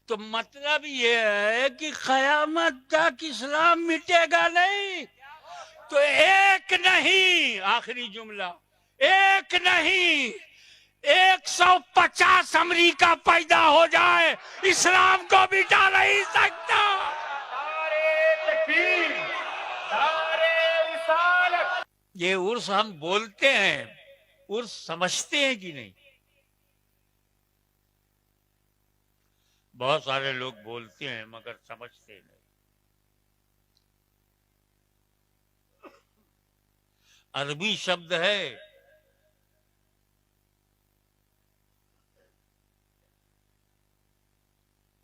تو مطلب یہ ہے کہ قیامت تک اسلام مٹے گا نہیں. تو ایک نہیں، آخری جملہ، ایک نہیں 150 امریکہ پیدا ہو جائے، اسلام کو مٹا نہیں سکتا. یہ عرس ہم بولتے ہیں، عرس سمجھتے ہیں کہ نہیں؟ بہت سارے لوگ بولتے ہیں مگر سمجھتے نہیں. عربی شبد ہے،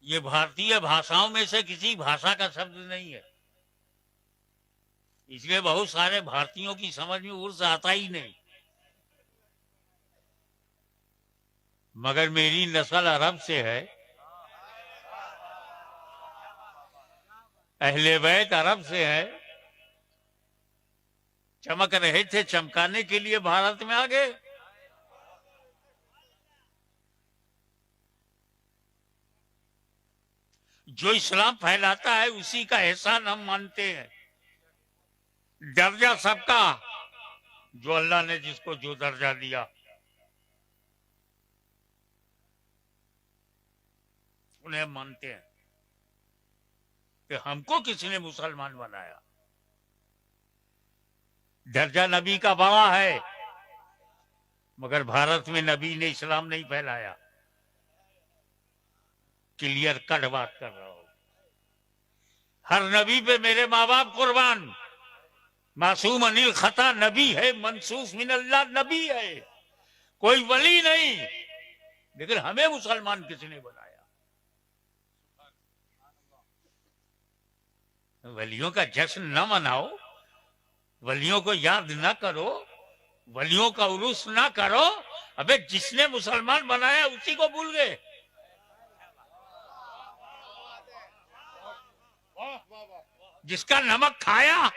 یہ بھارتیہ بھاشاؤں میں سے کسی بھاشا کا شبد نہیں ہے، اس لیے بہت سارے بھارتیوں کی سمجھ میں عرس آتا ہی نہیں. مگر میری نسل عرب سے ہے، اہل بیت عرب سے ہے، چمک رہے تھے، چمکانے کے لیے بھارت میں آ گئے. جو اسلام پھیلاتا ہے اسی کا احسان ہم مانتے ہیں. درجہ سب کا، جو اللہ نے جس کو جو درجہ دیا انہیں ہم مانتے ہیں کہ ہم کو کس نے مسلمان بنایا. درجہ نبی کا بڑا ہے، مگر بھارت میں نبی نے اسلام نہیں پھیلایا. کلیئر کٹ بات کر رہا ہوں. ہر نبی پہ میرے ماں باپ قربان. معصوم انل خطا نبی ہے، منصوص من اللہ نبی ہے، کوئی ولی نہیں. لیکن ہمیں مسلمان کس نے بنایا؟ ولیوں کا جشن نہ مناؤ، ولیوں کو یاد نہ کرو، ولیوں کا عرس نہ کرو. ابے جس نے مسلمان بنایا اسی کو بھول گئے. جس کا نمک کھایا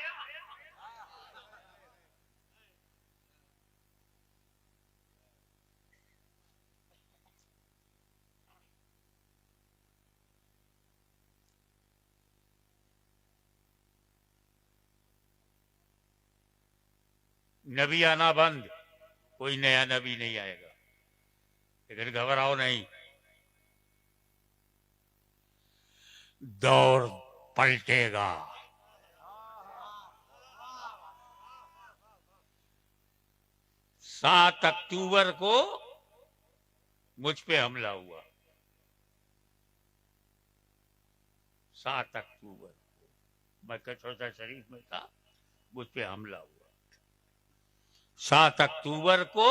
نبی آنا بند، کوئی نیا نبی نہیں آئے گا. لیکن گھبراؤ نہیں، دور پلٹے گا. 7 اکتوبر کو مجھ پہ حملہ ہوا. 7 اکتوبر کو میں کچھوٹا شریف میں تھا، مجھ پہ حملہ ہوا. 7 اکتوبر کو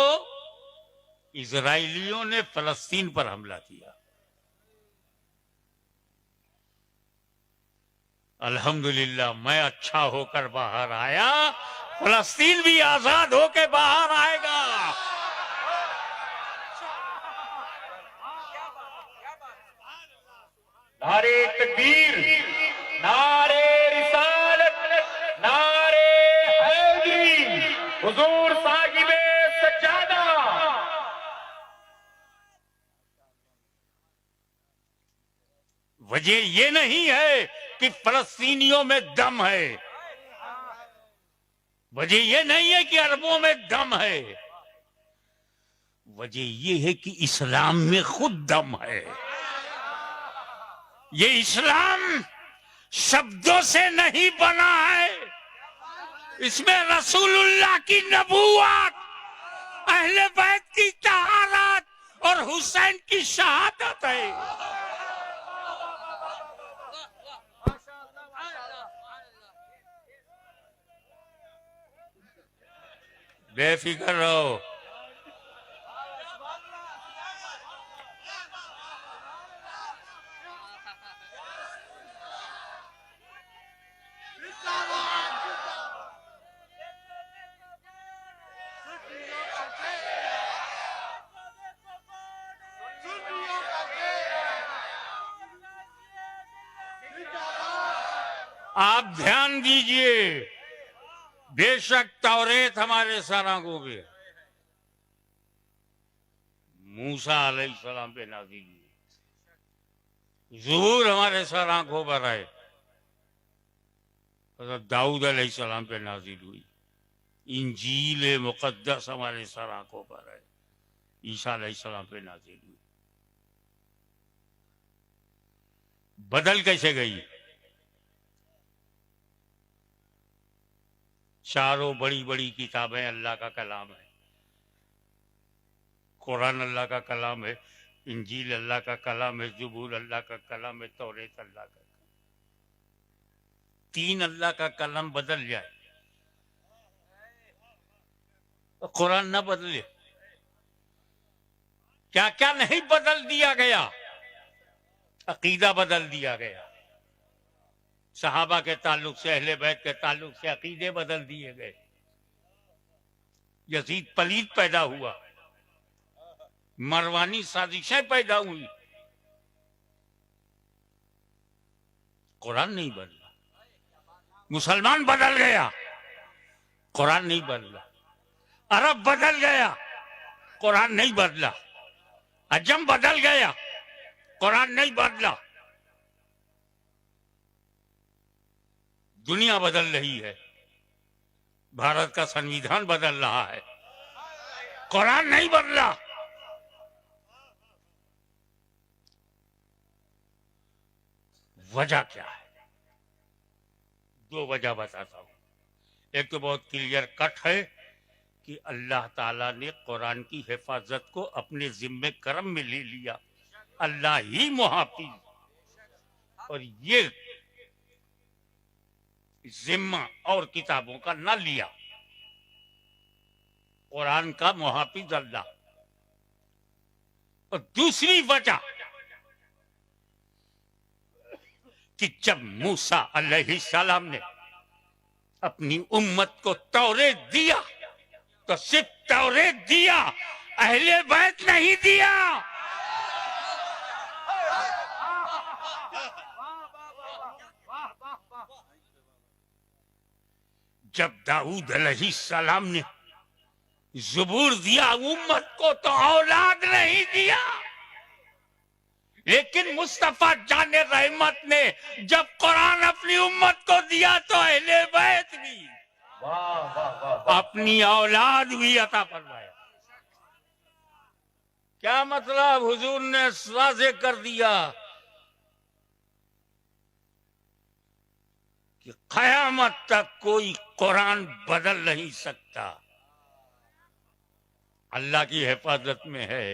اسرائیلیوں نے فلسطین پر حملہ کیا. الحمدللہ میں اچھا ہو کر باہر آیا، فلسطین بھی آزاد ہو کے باہر آئے گا. نعرے تکبیر، نعرے رسالت، نعرے حیدری، حضور صاحب سجادہ. وجہ یہ نہیں ہے کہ فلسطینیوں میں دم ہے، وجہ یہ نہیں ہے کہ عربوں میں دم ہے، وجہ یہ ہے کہ اسلام میں خود دم ہے. یہ اسلام شبدوں سے نہیں بنا ہے، اس میں رسول اللہ کی نبوت، اہل بیت کی طہارت اور حسین کی شہادت ہے. بے فکر رہو. آپ دھیان دیجئے، بے شک توریت ہمارے سر آنکھوں پہ، موسیٰ علیہ السلام پہ نازل ہوئی، ظہور ہمارے سر آنکھوں پر آئے، حضرت داؤد علیہ السلام پہ نازل ہوئی، انجیل مقدس ہمارے سر آنکھوں پر ہے، عیسیٰ علیہ السلام پہ نازل ہوئی۔ بدل کیسے گئی؟ چاروں بڑی بڑی کتابیں اللہ کا کلام ہے، قرآن اللہ کا کلام ہے، انجیل اللہ کا کلام ہے، زبور اللہ کا کلام ہے، توریت اللہ کا کلام۔ تین اللہ کا کلام بدل جائے، قرآن نہ بدلے، کیا کیا نہیں بدل دیا گیا؟ عقیدہ بدل دیا گیا، صحابہ کے تعلق سے، اہل بیت کے تعلق سے عقیدے بدل دیے گئے، یزید پلید پیدا ہوا، مروانی سازشیں پیدا ہوئی، قرآن نہیں بدلا۔ مسلمان بدل گیا، قرآن نہیں بدلا۔ عرب بدل گیا، قرآن نہیں بدلا۔ عجم بدل گیا، قرآن نہیں بدلا۔ دنیا بدل رہی ہے، بھارت کا سنویدھان بدل رہا ہے، قرآن نہیں بدلا۔ وجہ کیا ہے؟ دو وجہ بتاتا ہوں۔ ایک تو بہت کلیئر کٹ ہے کہ اللہ تعالیٰ نے قرآن کی حفاظت کو اپنے ذمہ کرم میں لے لیا، اللہ ہی محافظ، اور یہ ذمہ اور کتابوں کا نہ لیا، قرآن کا محافظ اللہ۔ اور دوسری وجہ کہ جب موسیٰ علیہ السلام نے اپنی امت کو توریت دیا تو صرف توریت دیا، اہل بیت نہیں دیا۔ جب داؤد علیہ السلام نے زبور دیا امت کو تو اولاد نہیں دیا، لیکن مصطفیٰ جان رحمت نے جب قرآن اپنی امت کو دیا تو اہل بیت بھی، اپنی اولاد بھی عطا فرمایا۔ کیا مطلب؟ حضور نے واضح کر دیا کہ قیامت تک کوئی قرآن بدل نہیں سکتا، اللہ کی حفاظت میں ہے،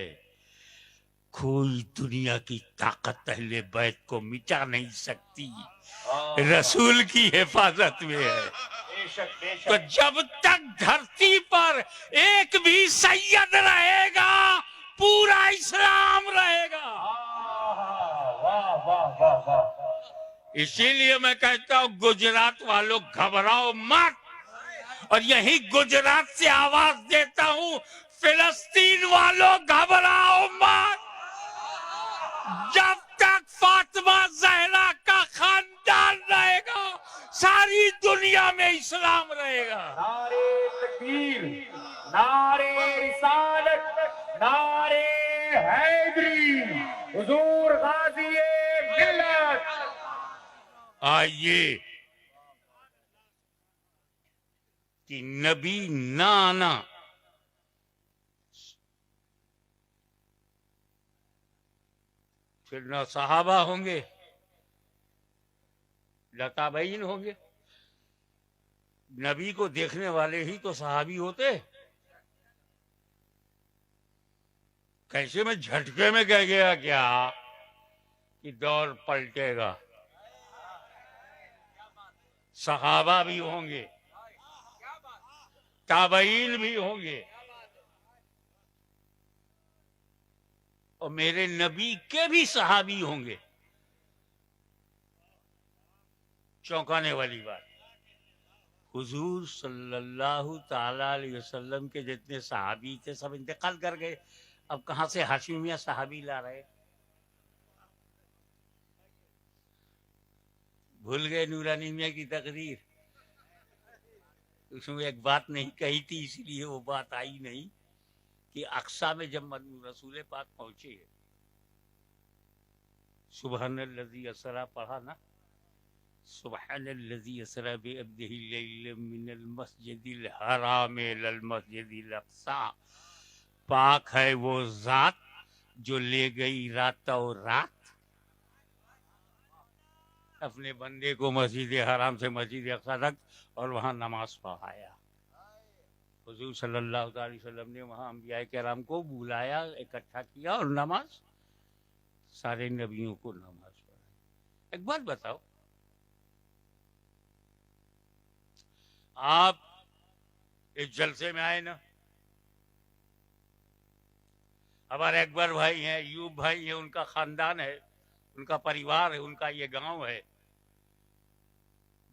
کوئی دنیا کی طاقت اہل بیت کو مٹا نہیں سکتی، رسول کی حفاظت میں ہے۔ تو جب تک دھرتی پر ایک بھی سید رہے گا پورا اسلام رہے گا۔ اسی لیے میں کہتا ہوں گجرات والوں گھبراؤ مت، اور یہی گجرات سے آواز دیتا ہوں فلسطین والوں گھبراؤ مت۔ جب تک فاطمہ زہرا کا خاندان رہے گا ساری دنیا میں اسلام رہے گا۔ نعرے تکبیر، نعرے رسالت، نعرے حیدری، حضور غازی ملت۔ آئیے کہ نبی نہ آنا پھر نہ صحابہ ہوں گے نہ تابعین ہوں گے، نبی کو دیکھنے والے ہی تو صحابی ہوتے۔ کیسے میں جھٹکے میں کہہ گیا کیا کہ دور پلٹے گا؟ صحابہ بھی ہوں گے، تابعین بھی ہوں گے، اور میرے نبی کے بھی صحابی ہوں گے۔ چونکانے والی بات، حضور صلی اللہ تعالی علیہ وسلم کے جتنے صحابی تھے سب انتقال کر گئے، اب کہاں سے ہاشمیہ صحابی لا رہے؟ بھول گئے نورانی میاں کی تقریر، اس میں ایک بات نہیں کہی تھی، اس لیے وہ بات آئی نہیں کہ اقصیٰ میں جب رسول پاک پہنچے سبحان الذی اسری پڑھا نا، سبحان الذی اسری بعبدہ لیلا من المسجد الحرام الی المسجد الاقصی، پاک ہے وہ ذات جو لے گئی رات اور رات اپنے بندے کو مسجد حرام سے مسجد اقصی تک اور وہاں نماز پڑھایا۔ حضور صلی اللہ علیہ وسلم نے وہاں انبیاء کرام کو بلایا، اکٹھا کیا اور نماز، سارے نبیوں کو نماز پڑھائی۔ ایک بات بتاؤ، آپ اس جلسے میں آئے نا، ہمارے اکبر بھائی ہیں، ایوب بھائی ہیں، ان کا خاندان ہے، ان کا پریوار ہے، ان کا یہ گاؤں ہے،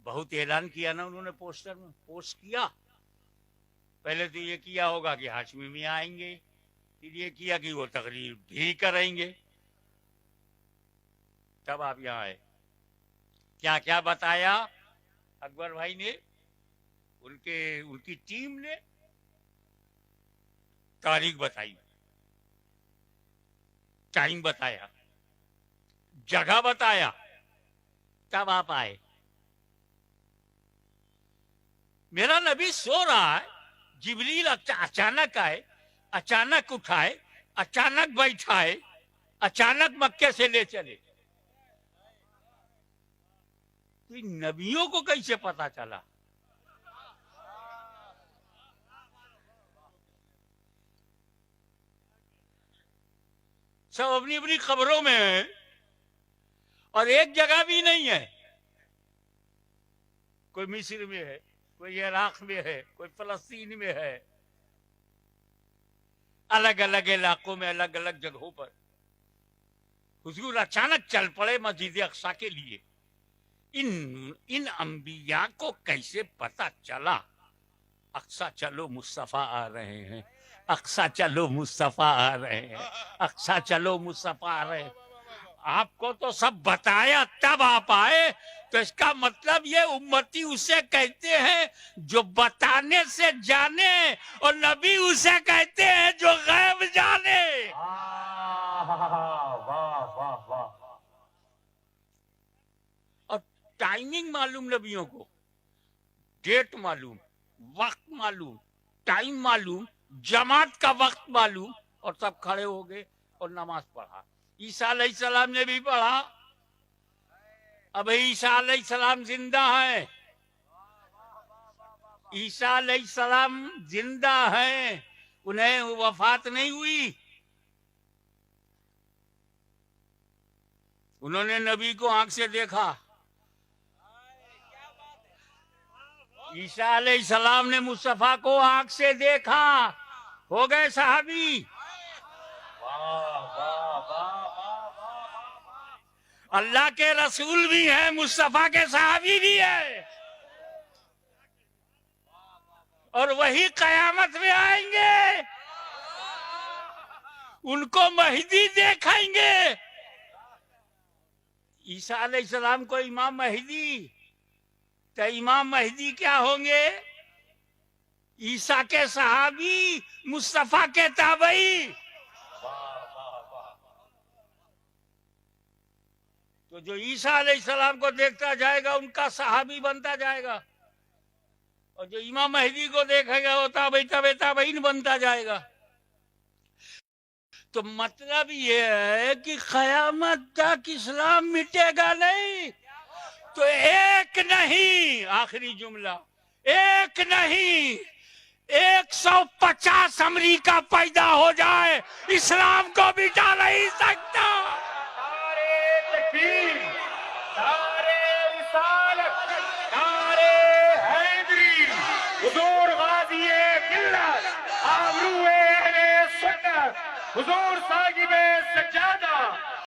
بہت اعلان کیا نا انہوں نے، پوسٹر میں پوسٹ کیا۔ پہلے تو یہ کیا ہوگا کہ ہاشمی میں آئیں گے، پھر یہ کیا کہ وہ تقریر بھی کریں گے، تب آپ یہاں آئے۔ کیا کیا بتایا اکبر بھائی نے، ان کی ٹیم نے تاریخ بتائی، ٹائم بتایا، جگہ بتایا، تب آپ آئے۔ میرا نبی سو رہا ہے، جبریل اچانک آئے، اچانک اٹھائے، اچانک بیٹھائے، اچانک مکے سے لے چلے۔ نبیوں کو کیسے پتا چلا؟ سب اپنی اپنی خبروں میں ہیں اور ایک جگہ بھی نہیں ہے۔ کوئی مصر میں ہے، کوئی عراق میں ہے، کوئی فلسطین میں ہے، الگ الگ علاقوں میں، الگ الگ جگہوں پر۔ حضور اچانک چل پڑے مسجد اقصی کے لیے۔ ان انبیاء کو کیسے پتا چلا؟ اقصی چلو مصطفیٰ آ رہے ہیں، اقصی چلو مصطفیٰ آ رہے ہیں، اقصی چلو مصطفیٰ آ رہے ہیں۔ آپ کو تو سب بتایا تب آپ آئے، تو اس کا مطلب یہ امتی اسے کہتے ہیں جو بتانے سے جانے، اور نبی اسے کہتے ہیں جو غیب جانے۔ اور ٹائمنگ معلوم نبیوں کو، ڈیٹ معلوم، وقت معلوم، ٹائم معلوم، جماعت کا وقت معلوم، اور سب کھڑے ہو گئے اور نماز پڑھا۔ عیسیٰ علیہ السلام نے بھی پڑھا۔ اب عیسیٰ علیہ السلام زندہ ہیں، عیسیٰ علیہ السلام زندہ ہیں، انہیں وفات نہیں ہوئی۔ انہوں نے نبی کو آنکھ سے دیکھا۔ عیسیٰ علیہ السلام نے مصطفیٰ کو آنکھ سے دیکھا، ہو گئے صحابی۔ اللہ کے رسول بھی ہیں، مصطفیٰ کے صحابی بھی ہیں، اور وہی قیامت میں آئیں گے، ان کو مہدی دیکھیں گے۔ عیسیٰ علیہ السلام کو امام مہدی، تو امام مہدی کیا ہوں گے؟ عیسیٰ کے صحابی، مصطفیٰ کے تابعی۔ تو جو عیسیٰ علیہ السلام کو دیکھتا جائے گا ان کا صحابی بنتا جائے گا، اور جو امام مہدی کو دیکھے گا وہ تابعین بنتا جائے گا۔ تو مطلب یہ ہے کہ قیامت تک اسلام مٹے گا نہیں۔ تو ایک نہیں، آخری جملہ، ایک نہیں، 150 امریکہ پیدا ہو جائے، اسلام کو مٹا نہیں سکتا۔ نعرے تکبیر، نعرے رسالت، نعرے حیدری، حضور غازی ملت، آبرو اہل سنت، حضور صاحب سجادہ۔